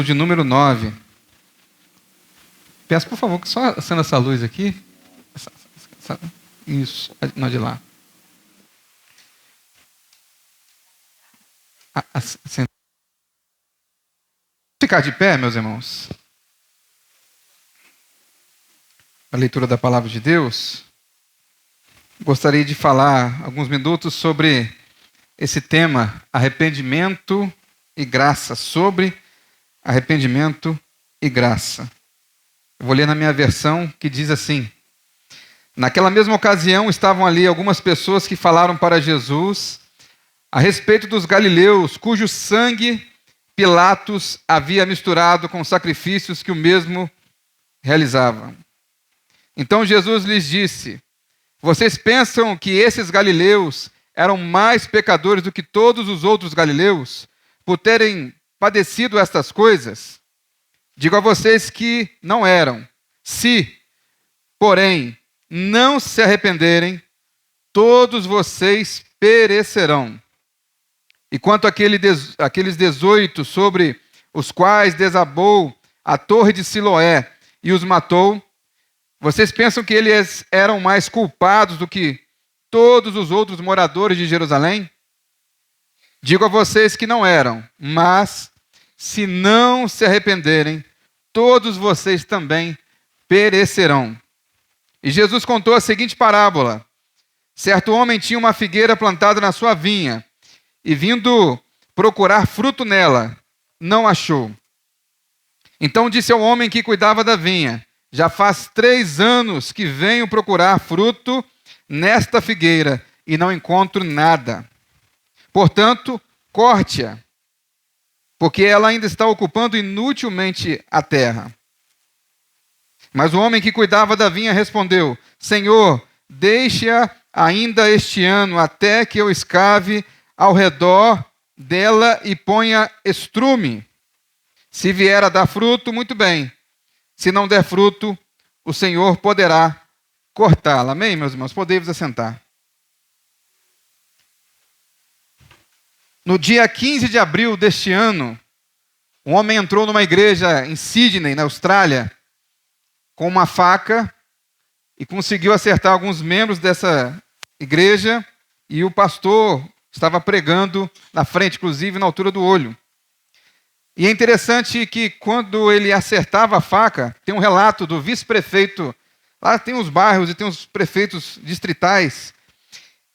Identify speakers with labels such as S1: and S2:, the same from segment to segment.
S1: De número 9. Peço, por favor, que só acenda essa luz aqui. Isso, não de lá. Ficar de pé, meus irmãos. A leitura da palavra de Deus. Gostaria de falar alguns minutos sobre esse tema, arrependimento e graça. Sobre arrependimento e graça. Eu vou ler na minha versão, que diz assim: naquela mesma ocasião estavam ali algumas pessoas que falaram para Jesus a respeito dos galileus, cujo sangue Pilatos havia misturado com sacrifícios que o mesmo realizava. Então Jesus lhes disse: vocês pensam que esses galileus eram mais pecadores do que todos os outros galileus, por terem padecido estas coisas? Digo a vocês que não eram. Se, porém, não se arrependerem, todos vocês perecerão. E quanto àqueles 18 sobre os quais desabou a torre de Siloé e os matou, vocês pensam que eles eram mais culpados do que todos os outros moradores de Jerusalém? Digo a vocês que não eram, mas se não se arrependerem, todos vocês também perecerão. E Jesus contou a seguinte parábola: certo homem tinha uma figueira plantada na sua vinha, e vindo procurar fruto nela, não achou. Então disse ao homem que cuidava da vinha: já faz 3 anos que venho procurar fruto nesta figueira, e não encontro nada. Portanto, corte-a, porque ela ainda está ocupando inutilmente a terra. Mas o homem que cuidava da vinha respondeu: Senhor, deixe-a ainda este ano, até que eu escave ao redor dela e ponha estrume. Se vier a dar fruto, muito bem. Se não der fruto, o Senhor poderá cortá-la. Amém, meus irmãos? Podemos assentar. No dia 15 de abril deste ano, um homem entrou numa igreja em Sydney, na Austrália, com uma faca e conseguiu acertar alguns membros dessa igreja, e o pastor estava pregando na frente, inclusive na altura do olho. E é interessante que quando ele acertava a faca, tem um relato do vice-prefeito, lá tem os bairros e tem os prefeitos distritais.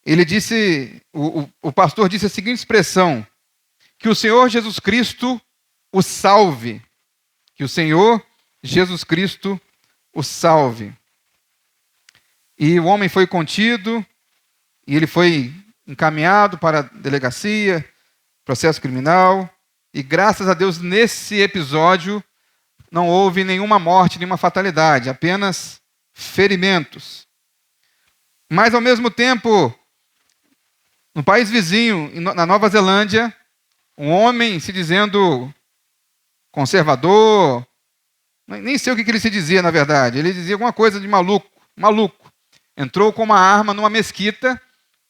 S1: Ele disse, o pastor disse a seguinte expressão: que o Senhor Jesus Cristo o salve. Que o Senhor Jesus Cristo o salve. E o homem foi contido, e ele foi encaminhado para a delegacia, processo criminal, e graças a Deus nesse episódio não houve nenhuma morte, nenhuma fatalidade, apenas ferimentos. Mas ao mesmo tempo, no país vizinho, na Nova Zelândia, um homem se dizendo conservador, nem sei o que ele se dizia na verdade, ele dizia alguma coisa de maluco, entrou com uma arma numa mesquita.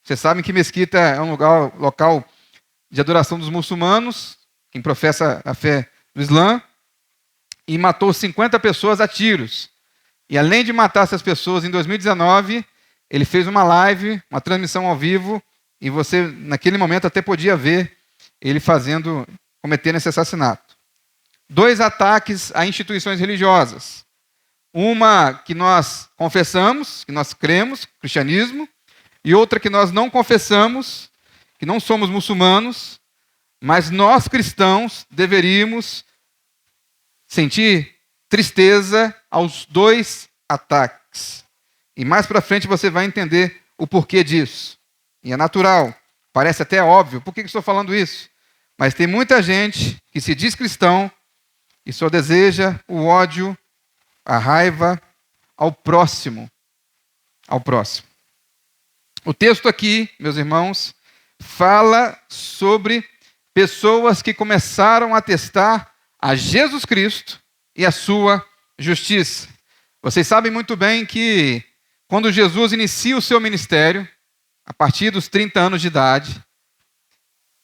S1: Vocês sabem que mesquita é um local de adoração dos muçulmanos, quem professa a fé do Islã, e matou 50 pessoas a tiros. E além de matar essas pessoas, em 2019, ele fez uma live, uma transmissão ao vivo, e você, naquele momento, até podia ver ele cometendo esse assassinato. 2 ataques a instituições religiosas. Uma que nós confessamos, que nós cremos, cristianismo, e outra que nós não confessamos, que não somos muçulmanos, mas nós cristãos deveríamos sentir tristeza aos 2 ataques. E mais para frente você vai entender o porquê disso. E é natural, parece até óbvio. Por que estou falando isso? Mas tem muita gente que se diz cristão e só deseja o ódio, a raiva ao próximo. Ao próximo. O texto aqui, meus irmãos, fala sobre pessoas que começaram a testar a Jesus Cristo e a sua justiça. Vocês sabem muito bem que quando Jesus inicia o seu ministério, a partir dos 30 anos de idade,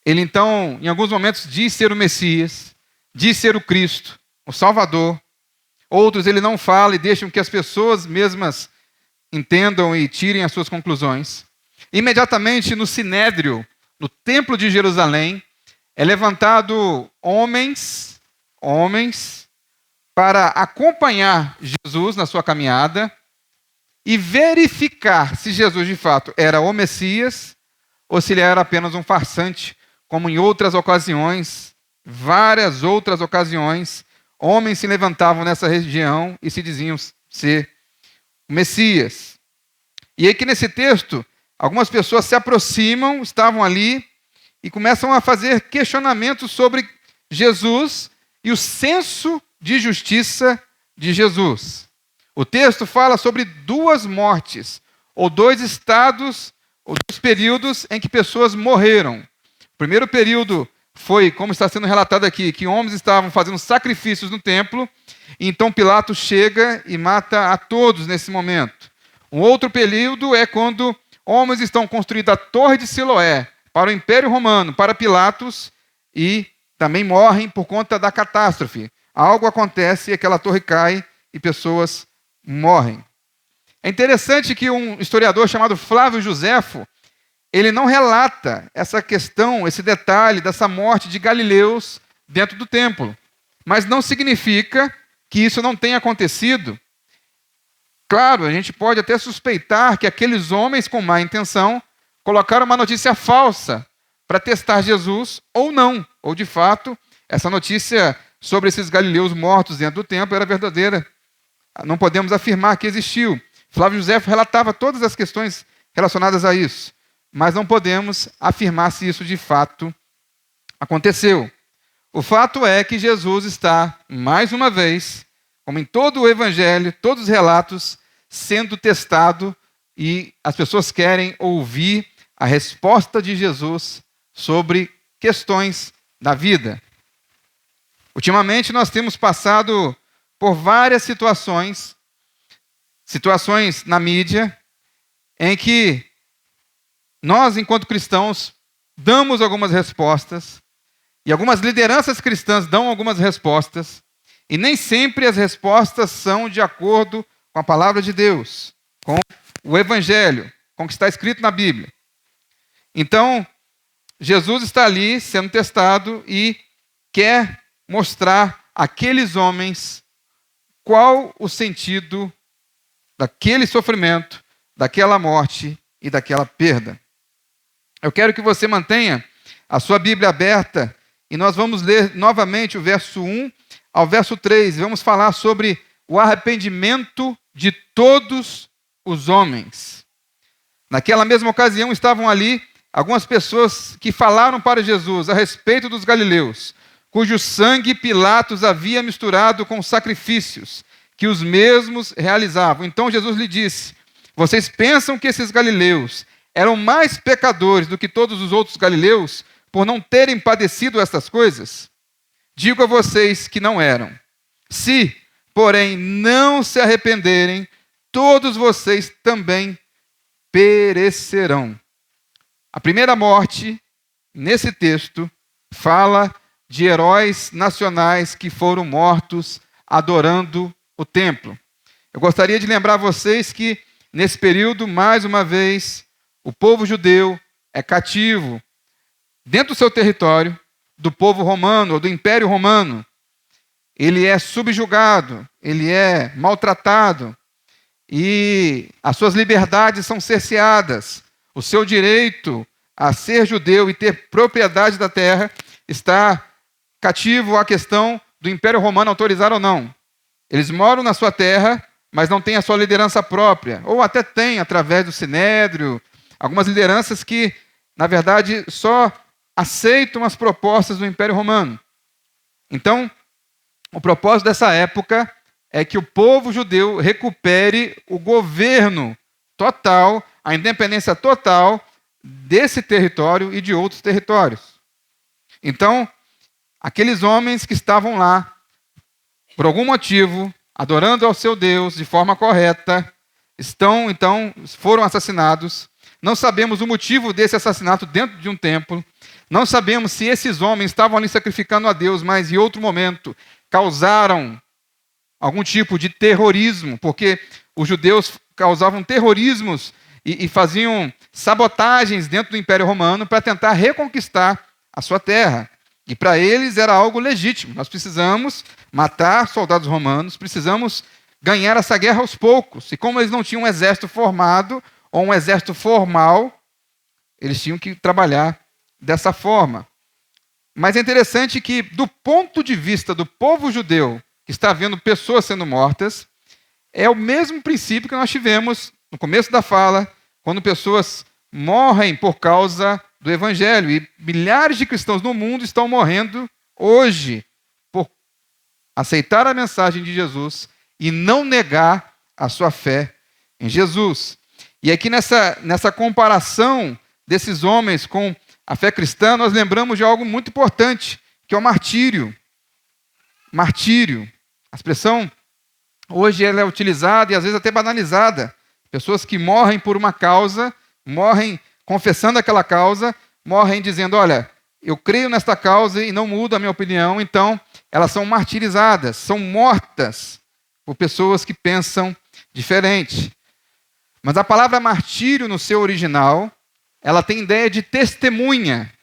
S1: ele então, em alguns momentos, diz ser o Messias, diz ser o Cristo, o Salvador. Outros ele não fala e deixam que as pessoas mesmas entendam e tirem as suas conclusões. Imediatamente no Sinédrio, no Templo de Jerusalém, é levantado homens para acompanhar Jesus na sua caminhada e verificar se Jesus de fato era o Messias ou se ele era apenas um farsante, como em outras ocasiões, várias outras ocasiões, homens se levantavam nessa região e se diziam ser o Messias. E aí que nesse texto, algumas pessoas se aproximam, estavam ali, e começam a fazer questionamentos sobre Jesus e o senso de justiça de Jesus. O texto fala sobre duas mortes, ou dois estados, ou dois períodos em que pessoas morreram. O primeiro período foi, como está sendo relatado aqui, que homens estavam fazendo sacrifícios no templo, e então Pilatos chega e mata a todos nesse momento. Um outro período é quando homens estão construindo a Torre de Siloé para o Império Romano, para Pilatos, e também morrem por conta da catástrofe. Algo acontece e aquela torre cai e pessoas morrem. É interessante que um historiador chamado Flávio Joséfo, ele não relata essa questão, esse detalhe dessa morte de galileus dentro do templo. Mas não significa que isso não tenha acontecido. Claro, a gente pode até suspeitar que aqueles homens com má intenção colocaram uma notícia falsa para testar Jesus ou não. Ou, de fato, essa notícia sobre esses galileus mortos dentro do templo era verdadeira. Não podemos afirmar que existiu. Flávio Joséfo relatava todas as questões relacionadas a isso. Mas não podemos afirmar se isso de fato aconteceu. O fato é que Jesus está, mais uma vez, como em todo o Evangelho, todos os relatos, sendo testado e as pessoas querem ouvir a resposta de Jesus sobre questões da vida. Ultimamente nós temos passado por várias situações na mídia, em que nós, enquanto cristãos, damos algumas respostas, e algumas lideranças cristãs dão algumas respostas, e nem sempre as respostas são de acordo com a palavra de Deus, com o Evangelho, com o que está escrito na Bíblia. Então, Jesus está ali sendo testado e quer mostrar àqueles homens qual o sentido daquele sofrimento, daquela morte e daquela perda. Eu quero que você mantenha a sua Bíblia aberta e nós vamos ler novamente o verso 1 ao verso 3. Vamos falar sobre o arrependimento de todos os homens. Naquela mesma ocasião estavam ali algumas pessoas que falaram para Jesus a respeito dos galileus, cujo sangue Pilatos havia misturado com sacrifícios que os mesmos realizavam. Então Jesus lhe disse: vocês pensam que esses galileus eram mais pecadores do que todos os outros galileus por não terem padecido estas coisas? Digo a vocês que não eram. Se, porém, não se arrependerem, todos vocês também perecerão. A primeira morte, nesse texto, fala de heróis nacionais que foram mortos adorando o templo. Eu gostaria de lembrar vocês que, nesse período, mais uma vez, o povo judeu é cativo dentro do seu território do povo romano, ou do Império Romano. Ele é subjugado, ele é maltratado, e as suas liberdades são cerceadas. O seu direito a ser judeu e ter propriedade da terra está cativo à questão do Império Romano autorizar ou não. Eles moram na sua terra, mas não têm a sua liderança própria, ou até têm através do Sinédrio, algumas lideranças que, na verdade, só aceitam as propostas do Império Romano. Então, o propósito dessa época é que o povo judeu recupere o governo total, a independência total desse território e de outros territórios. Então, aqueles homens que estavam lá, por algum motivo, adorando ao seu Deus de forma correta, foram assassinados. Não sabemos o motivo desse assassinato dentro de um templo. Não sabemos se esses homens estavam ali sacrificando a Deus, mas em outro momento causaram algum tipo de terrorismo, porque os judeus causavam terrorismos e faziam sabotagens dentro do Império Romano para tentar reconquistar a sua terra. E para eles era algo legítimo. Nós precisamos matar soldados romanos, precisamos ganhar essa guerra aos poucos. E como eles não tinham um exército formado ou um exército formal, eles tinham que trabalhar dessa forma. Mas é interessante que, do ponto de vista do povo judeu, que está vendo pessoas sendo mortas, é o mesmo princípio que nós tivemos no começo da fala, quando pessoas morrem por causa do Evangelho. E milhares de cristãos no mundo estão morrendo hoje por aceitar a mensagem de Jesus e não negar a sua fé em Jesus. E aqui nessa comparação desses homens com a fé cristã, nós lembramos de algo muito importante, que é o martírio. Martírio. A expressão hoje ela é utilizada e às vezes até banalizada. Pessoas que morrem por uma causa, morrem confessando aquela causa, morrem dizendo, olha, eu creio nesta causa e não mudo a minha opinião, então elas são martirizadas, são mortas por pessoas que pensam diferente. Mas a palavra martírio no seu original, ela tem ideia de testemunha.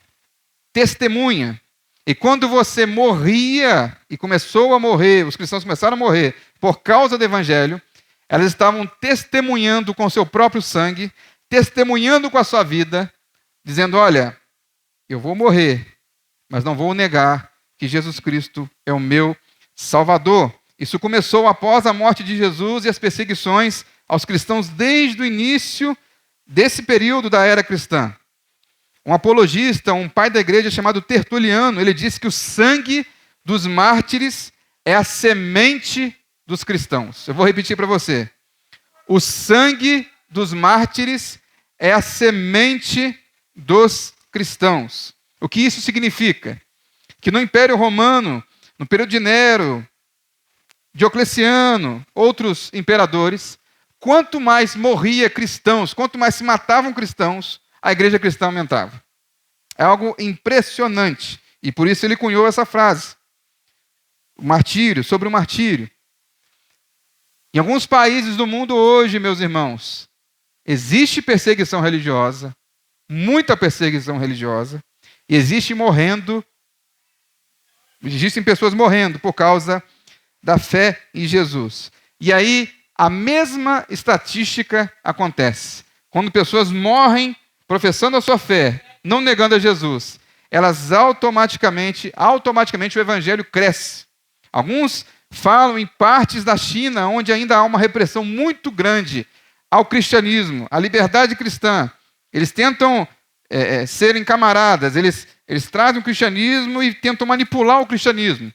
S1: Testemunha. E quando você morria e começou a morrer, os cristãos começaram a morrer por causa do Evangelho, elas estavam testemunhando com o seu próprio sangue, testemunhando com a sua vida, dizendo, olha, eu vou morrer, mas não vou negar que Jesus Cristo é o meu Salvador. Isso começou após a morte de Jesus e as perseguições aos cristãos desde o início desse período da era cristã. Um apologista, um pai da igreja chamado Tertuliano, ele disse que o sangue dos mártires é a semente dos cristãos. Eu vou repetir para você. O sangue dos mártires é a semente dos cristãos. O que isso significa? Que no Império Romano, no período de Nero, Diocleciano, outros imperadores, quanto mais morria cristãos, quanto mais se matavam cristãos, a igreja cristã aumentava. É algo impressionante. E por isso ele cunhou essa frase. O martírio, sobre o martírio. Em alguns países do mundo hoje, meus irmãos, existe perseguição religiosa, muita perseguição religiosa, e existem pessoas morrendo por causa da fé em Jesus. E aí, a mesma estatística acontece. Quando pessoas morrem professando a sua fé, não negando a Jesus, elas automaticamente o evangelho cresce. Alguns falam em partes da China, onde ainda há uma repressão muito grande ao cristianismo, à liberdade cristã. Eles tentam serem camaradas, eles trazem o cristianismo e tentam manipular o cristianismo.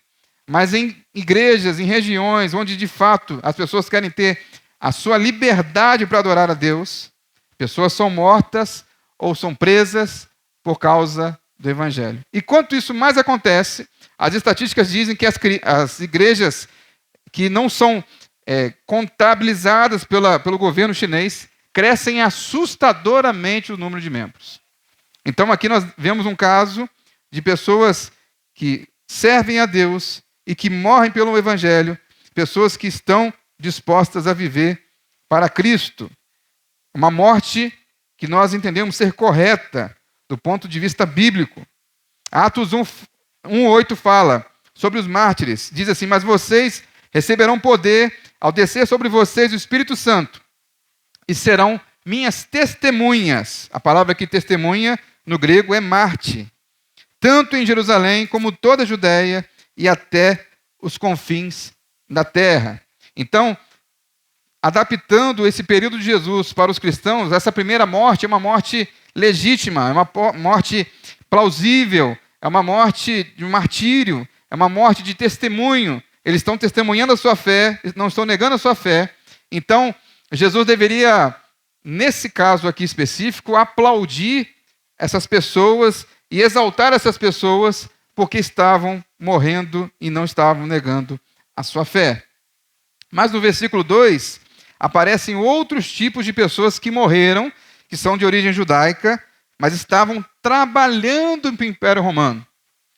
S1: Mas em igrejas, em regiões onde de fato as pessoas querem ter a sua liberdade para adorar a Deus, pessoas são mortas ou são presas por causa do Evangelho. E quanto isso mais acontece, as estatísticas dizem que as igrejas que não são contabilizadas pelo governo chinês crescem assustadoramente o número de membros. Então aqui nós vemos um caso de pessoas que servem a Deus e que morrem pelo Evangelho, pessoas que estão dispostas a viver para Cristo. Uma morte que nós entendemos ser correta do ponto de vista bíblico. Atos 1:8 fala sobre os mártires. Diz assim, mas vocês receberão poder ao descer sobre vocês o Espírito Santo e serão minhas testemunhas. A palavra aqui testemunha no grego é marte. Tanto em Jerusalém como toda a Judéia e até os confins da terra. Então, adaptando esse período de Jesus para os cristãos, essa primeira morte é uma morte legítima, é uma morte plausível, é uma morte de martírio, é uma morte de testemunho. Eles estão testemunhando a sua fé, não estão negando a sua fé. Então, Jesus deveria, nesse caso aqui específico, aplaudir essas pessoas e exaltar essas pessoas porque estavam morrendo e não estavam negando a sua fé. Mas no versículo 2, aparecem outros tipos de pessoas que morreram que são de origem judaica, mas estavam trabalhando para o Império Romano.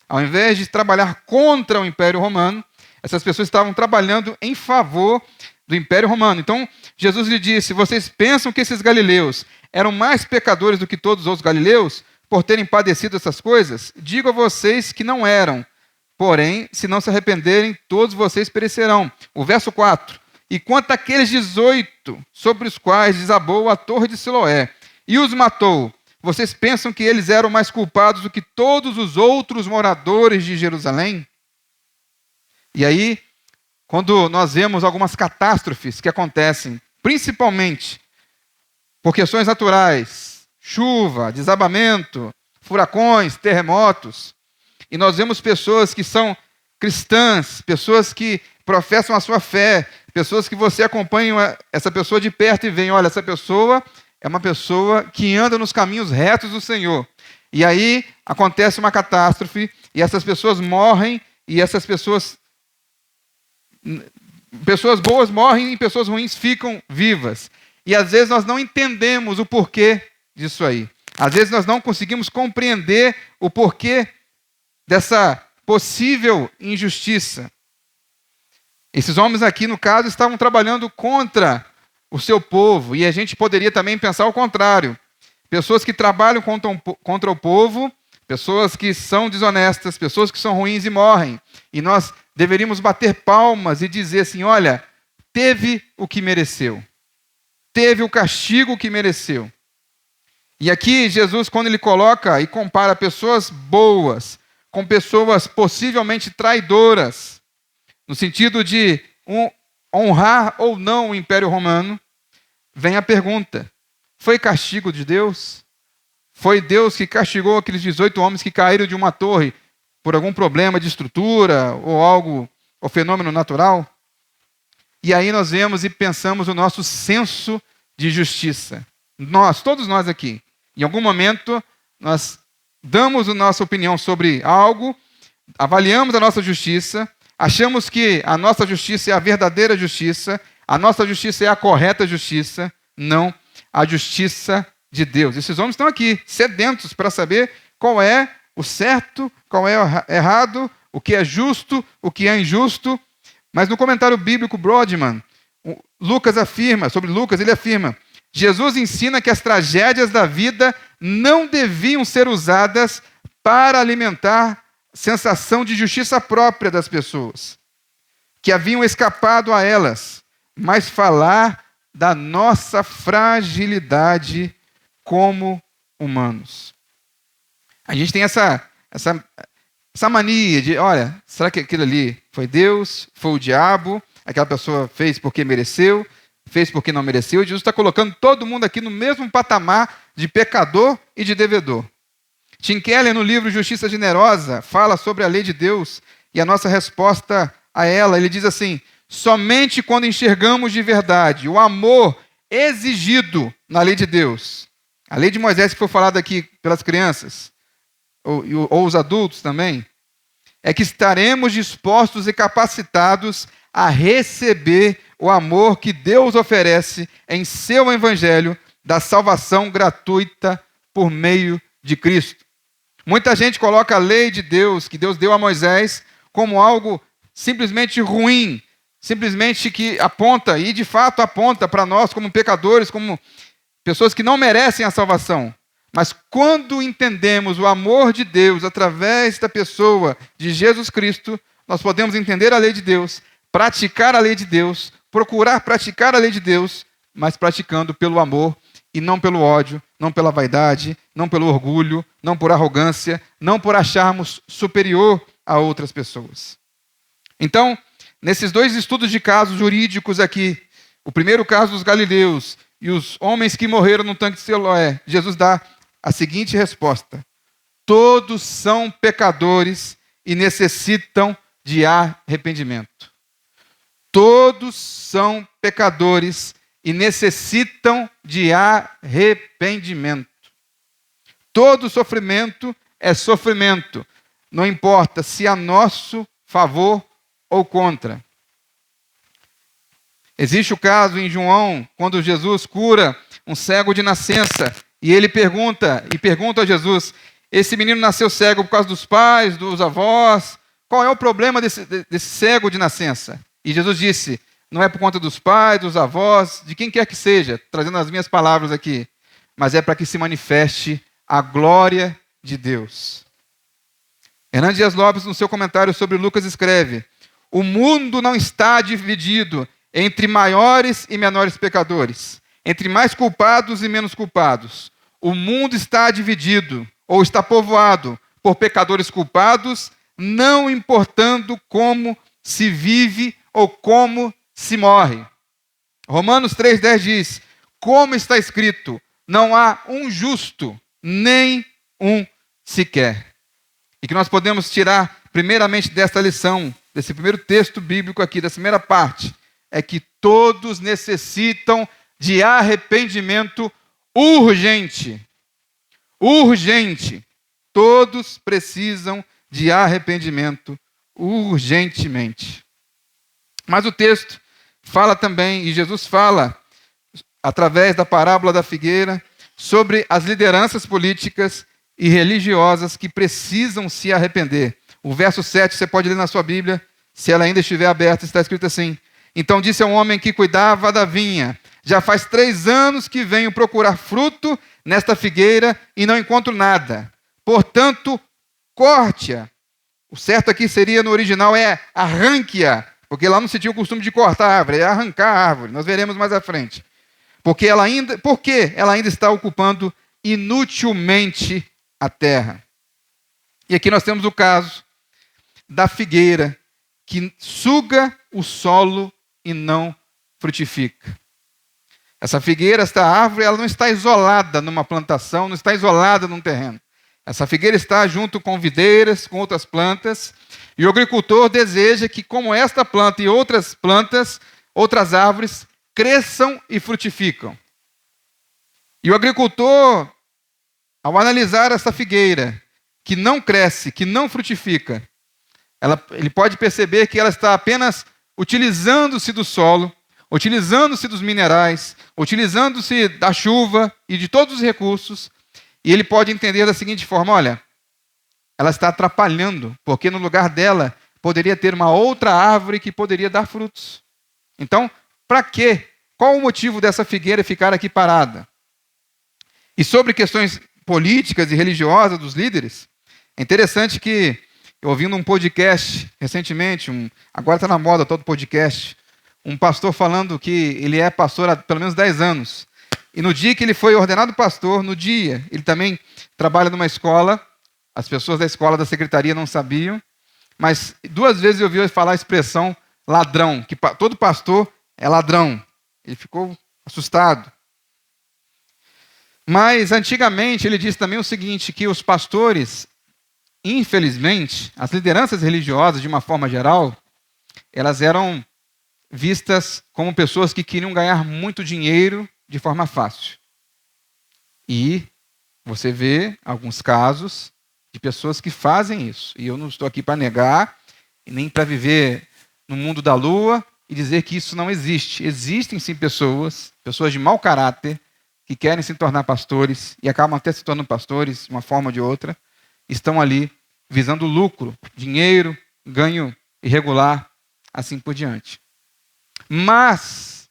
S1: Ao invés de trabalhar contra o Império Romano, essas pessoas estavam trabalhando em favor do Império Romano. Então, Jesus lhe disse: vocês pensam que esses galileus eram mais pecadores do que todos os outros galileus, por terem padecido essas coisas? Digo a vocês que não eram. Porém, se não se arrependerem, todos vocês perecerão. O verso 4. E quanto àqueles 18, sobre os quais desabou a torre de Siloé, e os matou, vocês pensam que eles eram mais culpados do que todos os outros moradores de Jerusalém? E aí, quando nós vemos algumas catástrofes que acontecem, principalmente por questões naturais, chuva, desabamento, furacões, terremotos, e nós vemos pessoas que são cristãs, pessoas que professam a sua fé, pessoas que você acompanha essa pessoa de perto e vê, olha, essa pessoa é uma pessoa que anda nos caminhos retos do Senhor. E aí acontece uma catástrofe, e essas pessoas morrem, e essas pessoas boas morrem e pessoas ruins ficam vivas. E às vezes nós não entendemos o porquê disso aí. Às vezes nós não conseguimos compreender o porquê dessa possível injustiça. Esses homens aqui, no caso, estavam trabalhando contra o seu povo, e a gente poderia também pensar o contrário. Pessoas que trabalham contra o povo, pessoas que são desonestas, pessoas que são ruins e morrem. E nós deveríamos bater palmas e dizer assim, olha, teve o que mereceu. Teve o castigo que mereceu. E aqui Jesus, quando ele coloca e compara pessoas boas com pessoas possivelmente traidoras, no sentido de honrar ou não o Império Romano, vem a pergunta: foi castigo de Deus? Foi Deus que castigou aqueles 18 homens que caíram de uma torre por algum problema de estrutura ou algo, ou fenômeno natural? E aí nós vemos e pensamos o nosso senso de justiça. Nós, todos nós aqui, em algum momento, nós damos a nossa opinião sobre algo, avaliamos a nossa justiça, achamos que a nossa justiça é a verdadeira justiça, a nossa justiça é a correta justiça. Não, a justiça de Deus. Esses homens estão aqui, sedentos para saber qual é o certo, qual é o errado, o que é justo, o que é injusto. Mas no comentário bíblico Brodman, sobre Lucas, ele afirma: Jesus ensina que as tragédias da vida não deviam ser usadas para alimentar sensação de justiça própria das pessoas que haviam escapado a elas, mas falar da nossa fragilidade como humanos. A gente tem essa mania de, olha, será que aquilo ali foi Deus, foi o diabo, aquela pessoa fez porque mereceu, fez porque não mereceu? Jesus está colocando todo mundo aqui no mesmo patamar de pecador e de devedor. Tim Keller, no livro Justiça Generosa, fala sobre a lei de Deus e a nossa resposta a ela. Ele diz assim: somente quando enxergamos de verdade o amor exigido na lei de Deus, a lei de Moisés que foi falada aqui pelas crianças, ou os adultos também, é que estaremos dispostos e capacitados a receber o amor que Deus oferece em seu evangelho da salvação gratuita por meio de Cristo. Muita gente coloca a lei de Deus, que Deus deu a Moisés, como algo simplesmente ruim, simplesmente que aponta, e de fato aponta para nós como pecadores, como pessoas que não merecem a salvação. Mas quando entendemos o amor de Deus através da pessoa de Jesus Cristo, nós podemos entender a lei de Deus, praticar a lei de Deus, procurar praticar a lei de Deus, mas praticando pelo amor e não pelo ódio, não pela vaidade, não pelo orgulho, não por arrogância, não por acharmos superior a outras pessoas. Então, nesses dois estudos de casos jurídicos aqui, o primeiro caso dos galileus e os homens que morreram no tanque de Siloé, Jesus dá a seguinte resposta: todos são pecadores e necessitam de arrependimento. Todos são pecadores e necessitam de arrependimento. Todo sofrimento é sofrimento, não importa se a nosso favor ou contra. Existe o caso em João, quando Jesus cura um cego de nascença, e ele pergunta a Jesus: esse menino nasceu cego por causa dos pais, dos avós? Qual é o problema desse cego de nascença? E Jesus disse: não é por conta dos pais, dos avós, de quem quer que seja, trazendo as minhas palavras aqui, mas é para que se manifeste a glória de Deus. Hernando Dias Lopes, no seu comentário sobre Lucas, escreve: o mundo não está dividido entre maiores e menores pecadores, entre mais culpados e menos culpados. O mundo está dividido, ou está povoado, por pecadores culpados, não importando como se vive ou como se morre. Romanos 3,10 diz: como está escrito, não há um justo, nem um sequer. E que nós podemos tirar, primeiramente, desta lição, desse primeiro texto bíblico aqui, dessa primeira parte, é que todos necessitam de arrependimento urgente. Urgente. Todos precisam de arrependimento urgentemente. Mas o texto fala também, e Jesus fala, através da parábola da figueira, sobre as lideranças políticas e religiosas que precisam se arrepender. O verso 7, você pode ler na sua Bíblia, se ela ainda estiver aberta, está escrito assim: então disse ao homem que cuidava da vinha: já faz 3 anos que venho procurar fruto nesta figueira e não encontro nada. Portanto, corte-a. O certo aqui seria, no original, é arranque-a, porque lá não se tinha o costume de cortar a árvore, é arrancar a árvore. Nós veremos mais à frente. Porque ela ainda está ocupando inutilmente a terra. E aqui nós temos o caso da figueira que suga o solo e não frutifica. Essa figueira, esta árvore, ela não está isolada numa plantação, não está isolada num terreno. Essa figueira está junto com videiras, com outras plantas, e o agricultor deseja que, como esta planta e outras plantas, outras árvores, cresçam e frutificam. E o agricultor, ao analisar essa figueira, que não cresce, que não frutifica, ele pode perceber que ela está apenas utilizando-se do solo, utilizando-se dos minerais, utilizando-se da chuva e de todos os recursos, e ele pode entender da seguinte forma: olha, ela está atrapalhando, porque no lugar dela poderia ter uma outra árvore que poderia dar frutos. Então, para quê? Qual o motivo dessa figueira ficar aqui parada? E sobre questões políticas e religiosas dos líderes, é interessante que, ouvindo um podcast recentemente, agora está na moda todo podcast, um pastor falando que ele é pastor há pelo menos 10 anos. E no dia que ele foi ordenado pastor, ele também trabalha numa escola, as pessoas da escola, da secretaria não sabiam, mas 2 vezes eu ouvi ele falar a expressão ladrão, que todo pastor é ladrão. Ele ficou assustado. Mas antigamente ele disse também o seguinte, que os pastores, infelizmente, as lideranças religiosas, de uma forma geral, elas eram vistas como pessoas que queriam ganhar muito dinheiro de forma fácil. E você vê alguns casos de pessoas que fazem isso. E eu não estou aqui para negar, e nem para viver no mundo da lua e dizer que isso não existe. Existem sim pessoas de mau caráter, que querem se tornar pastores e acabam até se tornando pastores de uma forma ou de outra, estão ali visando lucro, dinheiro, ganho irregular, assim por diante. Mas,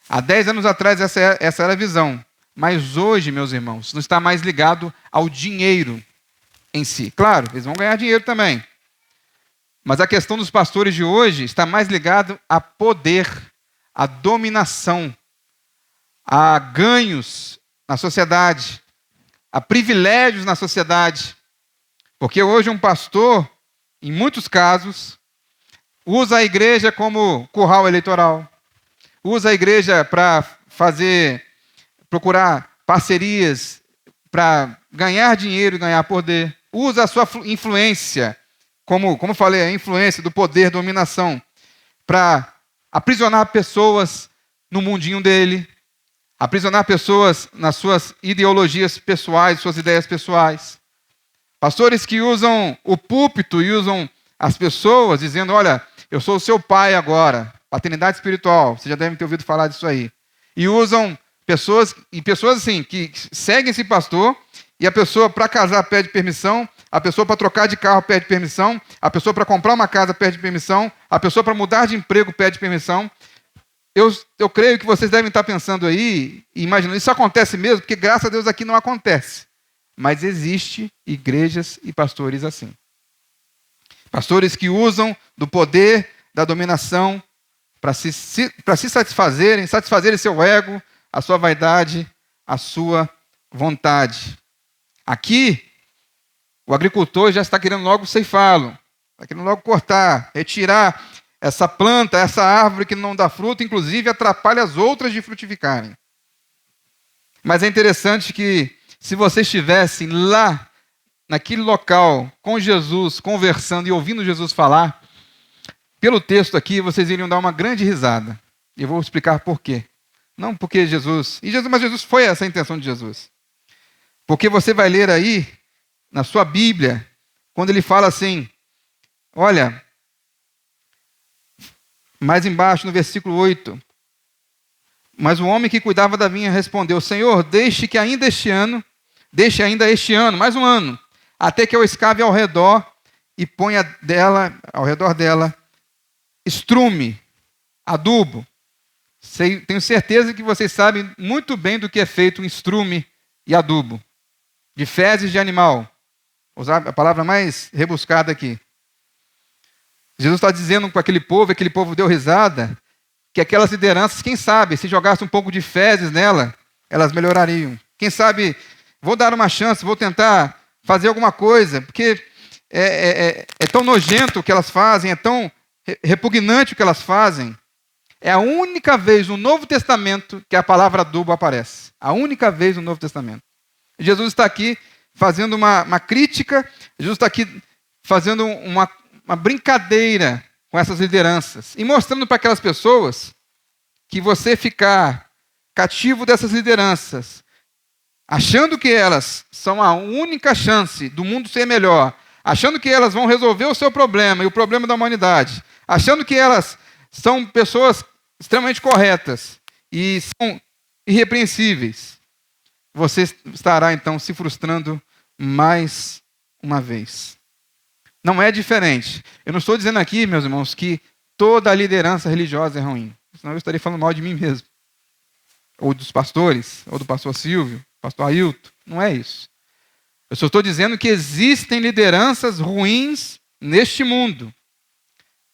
S1: há 10 anos atrás, essa era a visão. Mas hoje, meus irmãos, não está mais ligado ao dinheiro em si. Claro, eles vão ganhar dinheiro também. Mas a questão dos pastores de hoje está mais ligado a poder, a dominação, a ganhos na sociedade, a privilégios na sociedade. Porque hoje um pastor, em muitos casos, usa a igreja como curral eleitoral, usa a igreja para procurar parcerias, para ganhar dinheiro e ganhar poder, usa a sua influência, como eu falei, a influência do poder, dominação, para aprisionar pessoas no mundinho dele, aprisionar pessoas nas suas ideologias pessoais, suas ideias pessoais. Pastores que usam o púlpito e usam as pessoas dizendo: olha, eu sou o seu pai agora, paternidade espiritual, vocês já devem ter ouvido falar disso aí. E usam Pessoas assim, que seguem esse pastor, e a pessoa para casar pede permissão, a pessoa para trocar de carro pede permissão, a pessoa para comprar uma casa pede permissão, a pessoa para mudar de emprego pede permissão. Eu creio que vocês devem estar pensando aí, e imaginando, isso acontece mesmo, porque graças a Deus aqui não acontece. Mas existe igrejas e pastores assim. Pastores que usam do poder, da dominação, para se satisfazerem seu ego, a sua vaidade, a sua vontade. Aqui, o agricultor já está querendo logo ceifá-lo, está querendo logo cortar, retirar essa planta, essa árvore que não dá fruto, inclusive atrapalha as outras de frutificarem. Mas é interessante que, se vocês estivessem lá, naquele local, com Jesus, conversando e ouvindo Jesus falar, pelo texto aqui, vocês iriam dar uma grande risada. E eu vou explicar por quê. Não porque mas Jesus foi essa a intenção de Jesus. Porque você vai ler aí, na sua Bíblia, quando ele fala assim, olha, mais embaixo no versículo 8, mas o homem que cuidava da vinha respondeu, Senhor, deixe ainda este ano, mais um ano, até que eu escave ao redor e ponha ao redor dela, estrume, adubo. Tenho certeza que vocês sabem muito bem do que é feito um estrume e adubo. De fezes de animal. Vou usar a palavra mais rebuscada aqui. Jesus está dizendo com aquele povo deu risada, que aquelas lideranças, quem sabe, se jogasse um pouco de fezes nela, elas melhorariam. Quem sabe, vou dar uma chance, vou tentar fazer alguma coisa, porque é tão nojento o que elas fazem, é tão repugnante o que elas fazem. É a única vez no Novo Testamento que a palavra adubo aparece. A única vez no Novo Testamento. Jesus está aqui fazendo uma crítica, Jesus está aqui fazendo uma brincadeira com essas lideranças e mostrando para aquelas pessoas que você ficar cativo dessas lideranças, achando que elas são a única chance do mundo ser melhor, achando que elas vão resolver o seu problema e o problema da humanidade, achando que elas são pessoas extremamente corretas e são irrepreensíveis, você estará então se frustrando mais uma vez. Não é diferente. Eu não estou dizendo aqui, meus irmãos, que toda a liderança religiosa é ruim. Senão eu estaria falando mal de mim mesmo. Ou dos pastores, ou do pastor Silvio, pastor Ailton. Não é isso. Eu só estou dizendo que existem lideranças ruins neste mundo.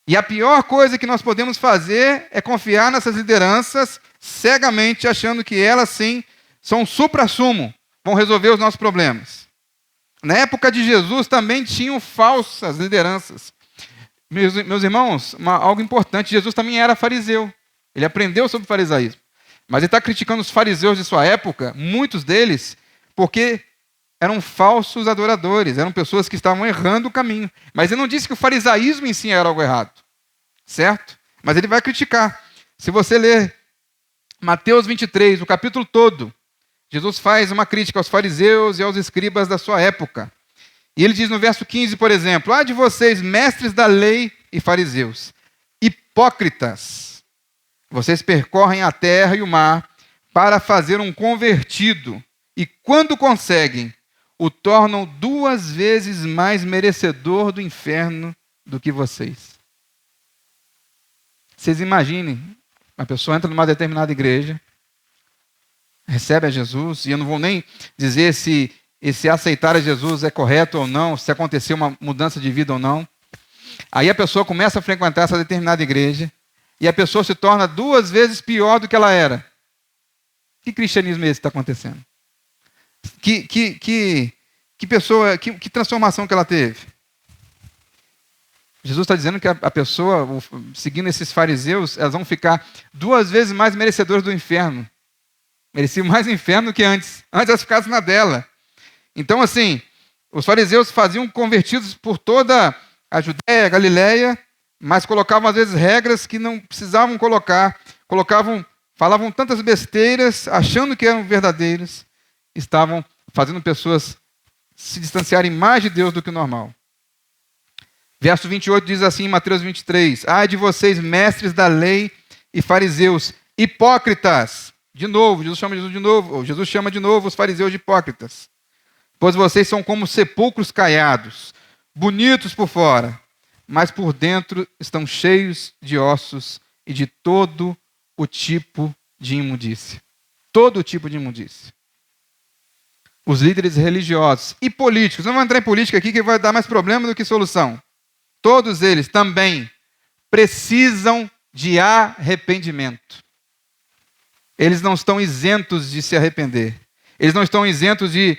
S1: E a pior coisa que nós podemos fazer é confiar nessas lideranças cegamente, achando que elas sim são um supra-sumo, vão resolver os nossos problemas. Na época de Jesus também tinham falsas lideranças. Meus irmãos, algo importante, Jesus também era fariseu. Ele aprendeu sobre o farisaísmo. Mas ele está criticando os fariseus de sua época, muitos deles, porque eram falsos adoradores, eram pessoas que estavam errando o caminho. Mas ele não disse que o farisaísmo em si era algo errado, certo? Mas ele vai criticar. Se você ler Mateus 23, o capítulo todo, Jesus faz uma crítica aos fariseus e aos escribas da sua época. E ele diz no verso 15, por exemplo, de vocês, mestres da lei e fariseus, hipócritas, vocês percorrem a terra e o mar para fazer um convertido, e quando conseguem, o tornam 2 vezes mais merecedor do inferno do que vocês. Vocês imaginem, uma pessoa entra numa determinada igreja, recebe a Jesus, e eu não vou nem dizer se aceitar a Jesus é correto ou não, se aconteceu uma mudança de vida ou não. Aí a pessoa começa a frequentar essa determinada igreja, e a pessoa se torna 2 vezes pior do que ela era. Que cristianismo é esse que está acontecendo? Que pessoa, que transformação que ela teve? Jesus está dizendo que a pessoa, seguindo esses fariseus, elas vão ficar 2 vezes mais merecedoras do inferno. Mereciam mais inferno do que antes. Antes elas ficassem na dela. Então, assim, os fariseus faziam convertidos por toda a Judéia, a Galileia, mas colocavam às vezes regras que não precisavam colocar. Falavam tantas besteiras, achando que eram verdadeiras, estavam fazendo pessoas se distanciarem mais de Deus do que o normal. Verso 28 diz assim em Mateus 23, ai de vocês, mestres da lei e fariseus, hipócritas, de novo, Jesus chama de novo, ou Jesus chama de novo os fariseus de hipócritas. Pois vocês são como sepulcros caiados, bonitos por fora, mas por dentro estão cheios de ossos e de todo o tipo de imundície. Todo o tipo de imundície. Os líderes religiosos e políticos, não vou entrar em política aqui que vai dar mais problema do que solução. Todos eles também precisam de arrependimento. Eles não estão isentos de se arrepender. Eles não estão isentos de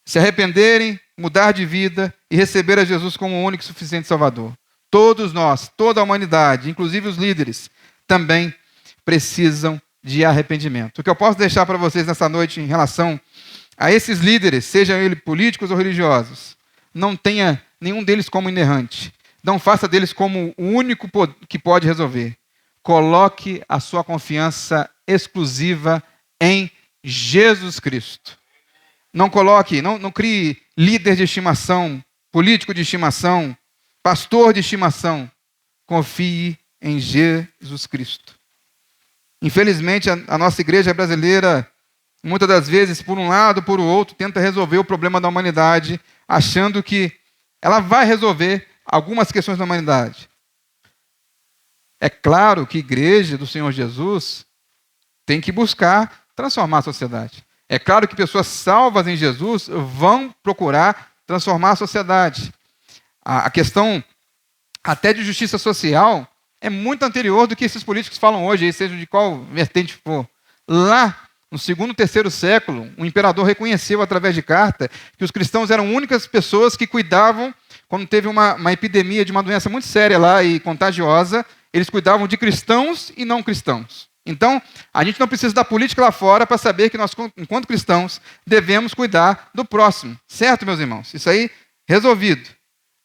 S1: se arrependerem, mudar de vida e receber a Jesus como o único e suficiente Salvador. Todos nós, toda a humanidade, inclusive os líderes, também precisam de arrependimento. O que eu posso deixar para vocês nessa noite em relação a esses líderes, sejam eles políticos ou religiosos, não tenha nenhum deles como inerrante. Não faça deles como o único que pode resolver. Coloque a sua confiança exclusiva em Jesus Cristo. Não coloque, não crie líder de estimação, político de estimação, pastor de estimação. Confie em Jesus Cristo. Infelizmente, a nossa igreja brasileira, muitas das vezes, por um lado ou por outro, tenta resolver o problema da humanidade, achando que ela vai resolver algumas questões da humanidade. É claro que a igreja do Senhor Jesus tem que buscar transformar a sociedade. É claro que pessoas salvas em Jesus vão procurar transformar a sociedade. A questão até de justiça social é muito anterior do que esses políticos falam hoje, seja de qual vertente for. Lá, no segundo, terceiro século, o imperador reconheceu através de carta que os cristãos eram únicas pessoas que cuidavam, quando teve uma epidemia de uma doença muito séria lá e contagiosa, eles cuidavam de cristãos e não cristãos. Então, a gente não precisa da política lá fora para saber que nós, enquanto cristãos, devemos cuidar do próximo. Certo, meus irmãos? Isso aí, resolvido.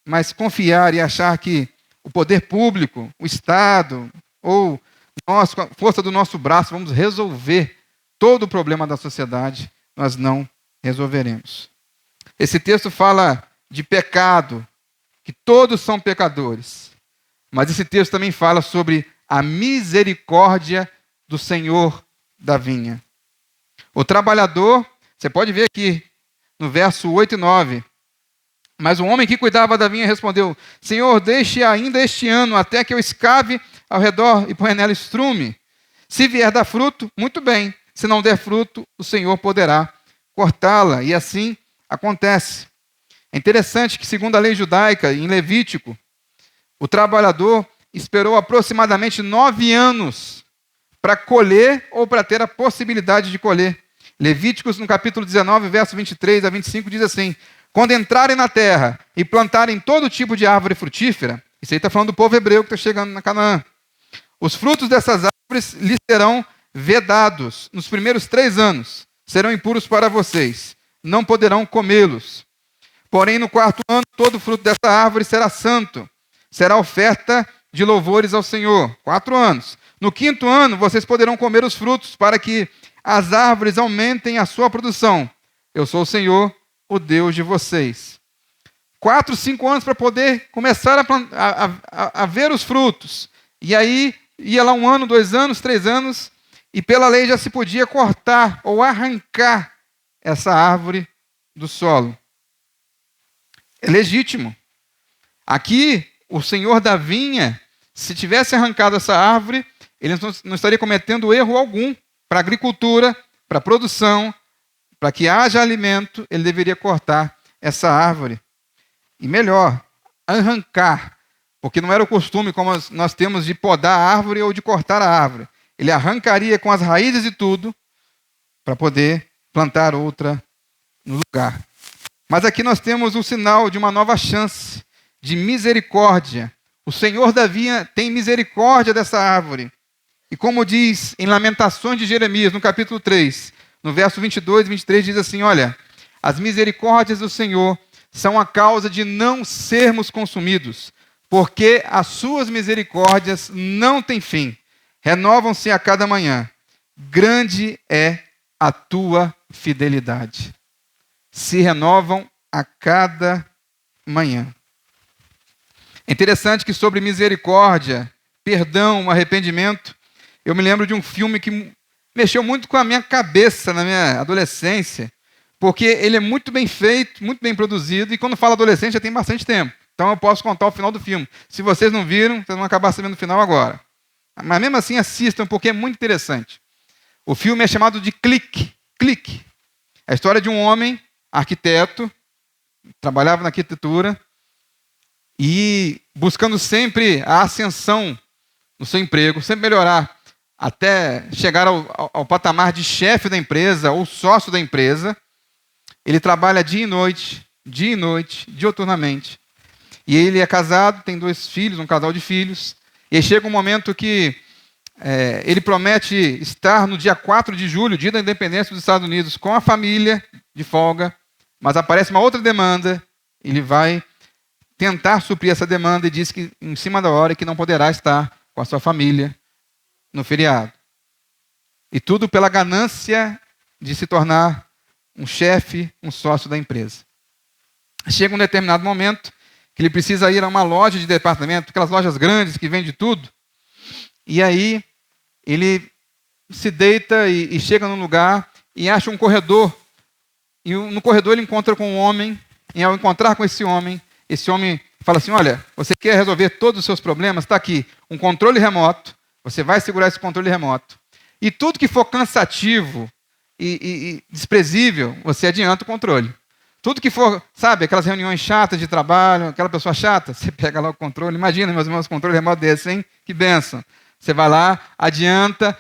S1: Mas confiar e achar que o poder público, o Estado, ou nós, com a força do nosso braço, vamos resolver todo o problema da sociedade, nós não resolveremos. Esse texto fala de pecado, que todos são pecadores. Mas esse texto também fala sobre a misericórdia do Senhor da vinha. O trabalhador, você pode ver aqui no verso 8 e 9. Mas o homem que cuidava da vinha respondeu: Senhor, deixe ainda este ano, até que eu escave ao redor e ponha nela estrume. Se vier dar fruto, muito bem. Se não der fruto, o Senhor poderá cortá-la. E assim acontece. É interessante que, segundo a lei judaica, em Levítico, o trabalhador esperou aproximadamente 9 anos para colher ou para ter a possibilidade de colher. Levíticos, no capítulo 19, verso 23 a 25, diz assim: quando entrarem na terra e plantarem todo tipo de árvore frutífera, isso aí está falando do povo hebreu que está chegando na Canaã, os frutos dessas árvores lhes serão vedados nos primeiros 3 anos, serão impuros para vocês, não poderão comê-los. Porém, no 4º ano, todo o fruto dessa árvore será santo, será oferta de louvores ao Senhor. 4 anos. No 5º ano, vocês poderão comer os frutos, para que as árvores aumentem a sua produção. Eu sou o Senhor, o Deus de vocês. 4, 5 anos para poder começar a ver os frutos. E aí, ia lá 1 ano, 2 anos, 3 anos, e pela lei já se podia cortar ou arrancar essa árvore do solo. É legítimo. Aqui, o Senhor da vinha, se tivesse arrancado essa árvore, ele não estaria cometendo erro algum para a agricultura, para a produção, para que haja alimento, ele deveria cortar essa árvore. E melhor, arrancar, porque não era o costume como nós temos de podar a árvore ou de cortar a árvore. Ele arrancaria com as raízes e tudo para poder plantar outra no lugar. Mas aqui nós temos o sinal de uma nova chance, de misericórdia. O Senhor da vinha tem misericórdia dessa árvore. E como diz em Lamentações de Jeremias, no capítulo 3, no verso 22 e 23, diz assim: olha, as misericórdias do Senhor são a causa de não sermos consumidos, porque as suas misericórdias não têm fim, renovam-se a cada manhã. Grande é a tua fidelidade. Se renovam a cada manhã. É interessante que sobre misericórdia, perdão, arrependimento, eu me lembro de um filme que mexeu muito com a minha cabeça na minha adolescência, porque ele é muito bem feito, muito bem produzido, e quando fala adolescente já tem bastante tempo. Então eu posso contar o final do filme. Se vocês não viram, vocês vão acabar sabendo o final agora. Mas mesmo assim assistam, porque é muito interessante. O filme é chamado de Clique. Clique. É a história de um homem, arquiteto, trabalhava na arquitetura, e buscando sempre a ascensão no seu emprego, sempre melhorar, até chegar ao patamar de chefe da empresa ou sócio da empresa. Ele trabalha dia e noite, diuturnamente. E ele é casado, tem 2 filhos, um casal de filhos. E aí chega um momento que ele promete estar no dia 4 de julho, dia da independência dos Estados Unidos, com a família de folga. Mas aparece uma outra demanda. Ele vai tentar suprir essa demanda e diz que em cima da hora que não poderá estar com a sua família no feriado. E tudo pela ganância de se tornar um chefe, um sócio da empresa. Chega um determinado momento que ele precisa ir a uma loja de departamento, aquelas lojas grandes que vendem tudo, e aí ele se deita e chega num lugar e acha um corredor, e no corredor ele encontra com um homem, e ao encontrar com esse homem fala assim: olha, você quer resolver todos os seus problemas? Está aqui um controle remoto, você vai segurar esse controle remoto, e tudo que for cansativo e desprezível, você adianta o controle. Tudo que for, sabe, aquelas reuniões chatas de trabalho, aquela pessoa chata, você pega lá o controle. Imagina, meus irmãos, controle remoto desse, hein? Que bênção. Você vai lá, adianta.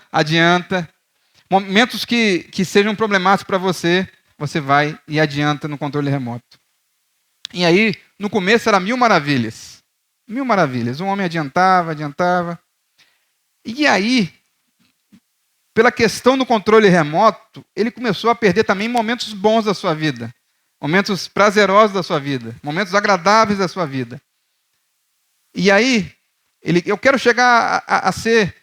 S1: Momentos que sejam problemáticos para você, você vai e adianta no controle remoto. E aí, no começo era 1000 maravilhas. 1000 maravilhas. Um homem adiantava. E aí, pela questão do controle remoto, ele começou a perder também momentos bons da sua vida. Momentos prazerosos da sua vida, momentos agradáveis da sua vida. E aí, eu quero chegar a ser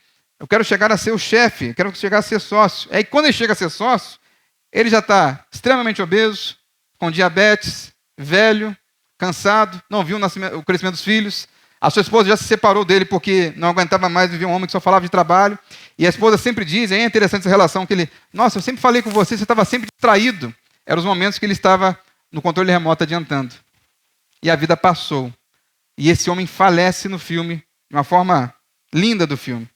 S1: o chefe, eu quero chegar a ser sócio. Aí quando ele chega a ser sócio, ele já está extremamente obeso, com diabetes, velho, cansado, não viu o crescimento dos filhos. A sua esposa já se separou dele porque não aguentava mais viver um homem que só falava de trabalho. E a esposa sempre diz, é interessante essa relação, que ele, nossa, eu sempre falei com você estava sempre distraído. Eram os momentos que ele estava no controle remoto adiantando. E a vida passou. E esse homem falece no filme, de uma forma linda do filme.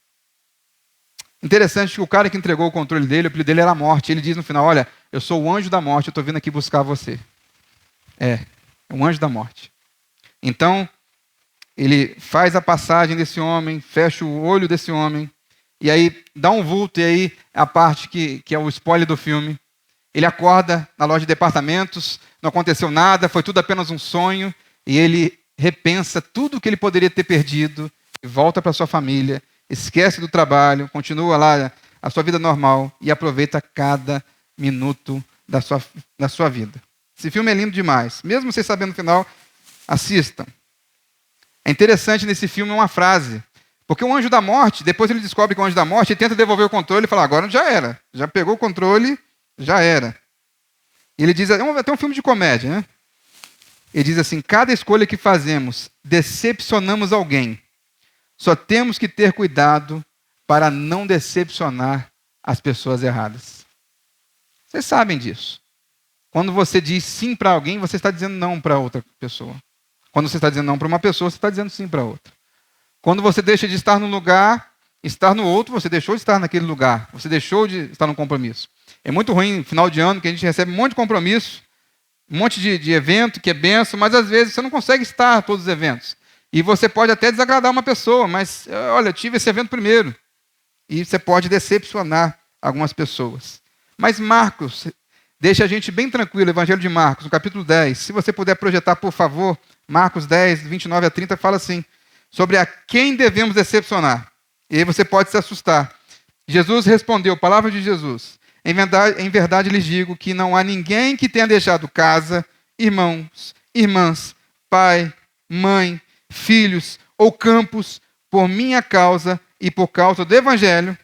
S1: Interessante que o cara que entregou o controle dele, o apelido dele era a morte. Ele diz no final: olha, eu sou o anjo da morte, eu estou vindo aqui buscar você. É um anjo da morte. Então, ele faz a passagem desse homem, fecha o olho desse homem, e aí dá um vulto, e aí a parte que é o spoiler do filme. Ele acorda na loja de departamentos, não aconteceu nada, foi tudo apenas um sonho, e ele repensa tudo o que ele poderia ter perdido, e volta para sua família, esquece do trabalho, continua lá a sua vida normal e aproveita cada minuto da sua vida. Esse filme é lindo demais. Mesmo vocês sabendo o final, assistam. É interessante nesse filme uma frase, porque o anjo da morte, depois ele descobre que o anjo da morte, ele tenta devolver o controle e fala: agora já era, já pegou o controle, já era. E ele diz, até um filme de comédia, né? Ele diz assim: cada escolha que fazemos, decepcionamos alguém. Só temos que ter cuidado para não decepcionar as pessoas erradas. Vocês sabem disso. Quando você diz sim para alguém, você está dizendo não para outra pessoa. Quando você está dizendo não para uma pessoa, você está dizendo sim para outra. Quando você deixa de estar num lugar, estar no outro, você deixou de estar naquele lugar. Você deixou de estar num compromisso. É muito ruim no final de ano que a gente recebe um monte de compromisso, um monte de evento que é benção, mas às vezes você não consegue estar em todos os eventos. E você pode até desagradar uma pessoa, mas olha, eu tive esse evento primeiro. E você pode decepcionar algumas pessoas. Mas Marcos deixa a gente bem tranquilo, o Evangelho de Marcos, no capítulo 10. Se você puder projetar, por favor, Marcos 10, 29 a 30, fala assim, sobre a quem devemos decepcionar. E aí você pode se assustar. Jesus respondeu, palavra de Jesus: em verdade lhes digo que não há ninguém que tenha deixado casa, irmãos, irmãs, pai, mãe, filhos ou campos, por minha causa e por causa do Evangelho,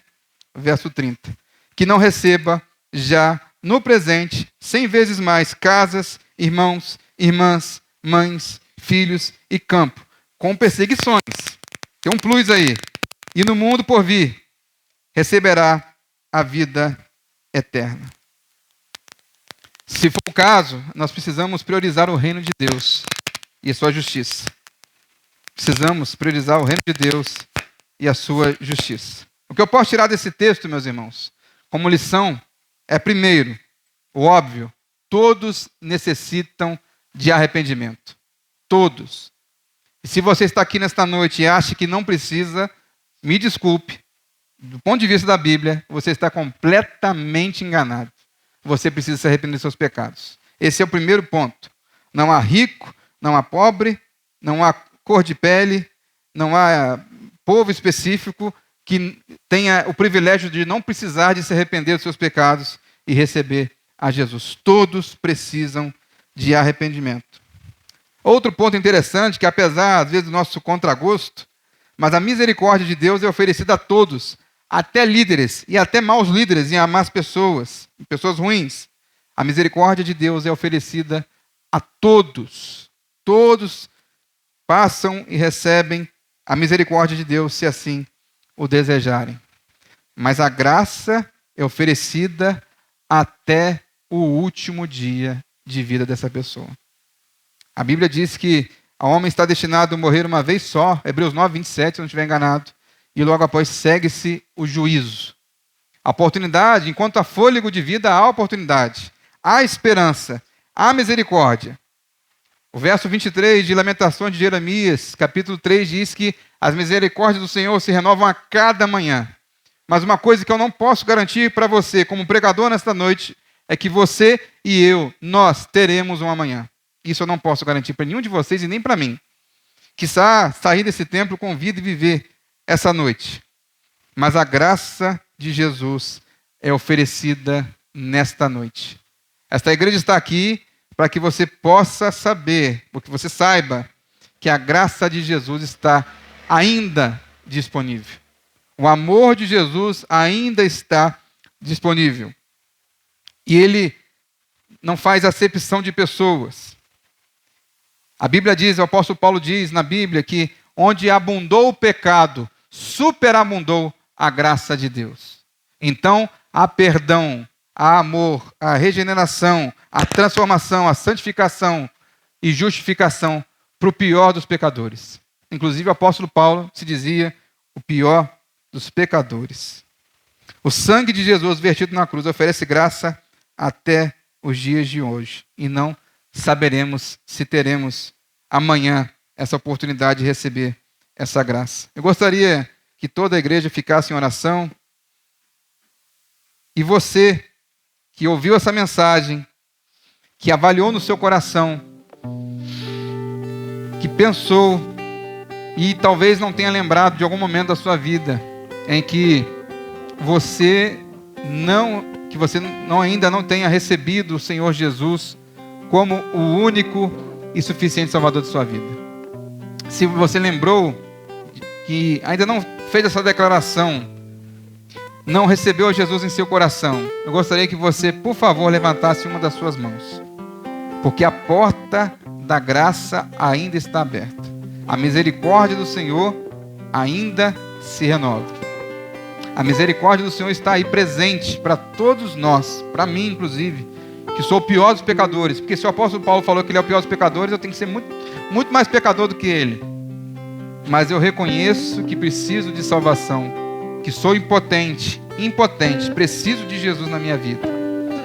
S1: verso 30, que não receba já no presente 100 vezes mais casas, irmãos, irmãs, mães, filhos e campo, com perseguições. Tem um plus aí. E no mundo por vir, receberá a vida eterna. Se for o caso, nós precisamos priorizar o reino de Deus e a sua justiça. Precisamos priorizar o reino de Deus e a sua justiça. O que eu posso tirar desse texto, meus irmãos, como lição, é primeiro, o óbvio, todos necessitam de arrependimento. Todos. E se você está aqui nesta noite e acha que não precisa, me desculpe. Do ponto de vista da Bíblia, você está completamente enganado. Você precisa se arrepender dos seus pecados. Esse é o primeiro ponto. Não há rico, não há pobre, não há cor de pele, não há povo específico que tenha o privilégio de não precisar de se arrepender dos seus pecados e receber a Jesus. Todos precisam de arrependimento. Outro ponto interessante, que apesar, às vezes, do nosso contragosto, mas a misericórdia de Deus é oferecida a todos, até líderes e até maus líderes em amar as pessoas, pessoas ruins. A misericórdia de Deus é oferecida a todos. Todos passam e recebem a misericórdia de Deus, se assim o desejarem. Mas a graça é oferecida até o último dia de vida dessa pessoa. A Bíblia diz que o homem está destinado a morrer uma vez só, Hebreus 9, 27, se eu não estiver enganado, e logo após segue-se o juízo. A oportunidade, enquanto há fôlego de vida, há oportunidade, há esperança, há misericórdia. O verso 23 de Lamentações de Jeremias, capítulo 3, diz que as misericórdias do Senhor se renovam a cada manhã. Mas uma coisa que eu não posso garantir para você, como pregador nesta noite, é que você e eu, nós teremos um amanhã. Isso eu não posso garantir para nenhum de vocês e nem para mim. Quiçá sair desse templo com vida e viver essa noite. Mas a graça de Jesus é oferecida nesta noite. Esta igreja está aqui para que você possa saber, porque você saiba que a graça de Jesus está ainda disponível. O amor de Jesus ainda está disponível. E ele não faz acepção de pessoas. A Bíblia diz, o apóstolo Paulo diz na Bíblia que onde abundou o pecado, superabundou a graça de Deus. Então, há perdão, há amor, há regeneração, há transformação, há santificação e justificação para o pior dos pecadores. Inclusive, o apóstolo Paulo se dizia o pior dos pecadores. O sangue de Jesus vertido na cruz oferece graça até os dias de hoje. E não saberemos se teremos amanhã essa oportunidade de receber essa graça. Eu gostaria que toda a igreja ficasse em oração. E você que ouviu essa mensagem, que avaliou no seu coração, que pensou e talvez não tenha lembrado de algum momento da sua vida em que você ainda não tenha recebido o Senhor Jesus como o único e suficiente Salvador de sua vida. Se você lembrou que ainda não fez essa declaração, não recebeu Jesus em seu coração, eu gostaria que você, por favor, levantasse uma das suas mãos. Porque a porta da graça ainda está aberta. A misericórdia do Senhor ainda se renova. A misericórdia do Senhor está aí presente para todos nós, para mim inclusive, que sou o pior dos pecadores. Porque se o apóstolo Paulo falou que ele é o pior dos pecadores, eu tenho que ser muito mais pecador do que ele. Mas eu reconheço que preciso de salvação, que sou impotente, preciso de Jesus na minha vida.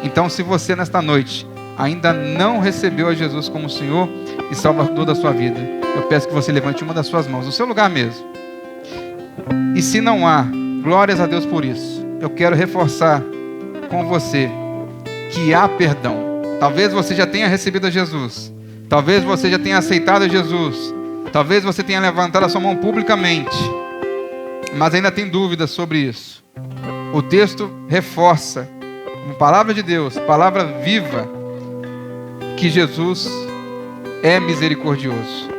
S1: Então, se você nesta noite ainda não recebeu a Jesus como Senhor e Salvador da sua vida, eu peço que você levante uma das suas mãos, no seu lugar mesmo. E se não há, glórias a Deus por isso. Eu quero reforçar com você que há perdão. Talvez você já tenha recebido a Jesus. Talvez você já tenha aceitado a Jesus. Talvez você tenha levantado a sua mão publicamente. Mas ainda tem dúvidas sobre isso. O texto reforça, com palavra de Deus, palavra viva, que Jesus é misericordioso.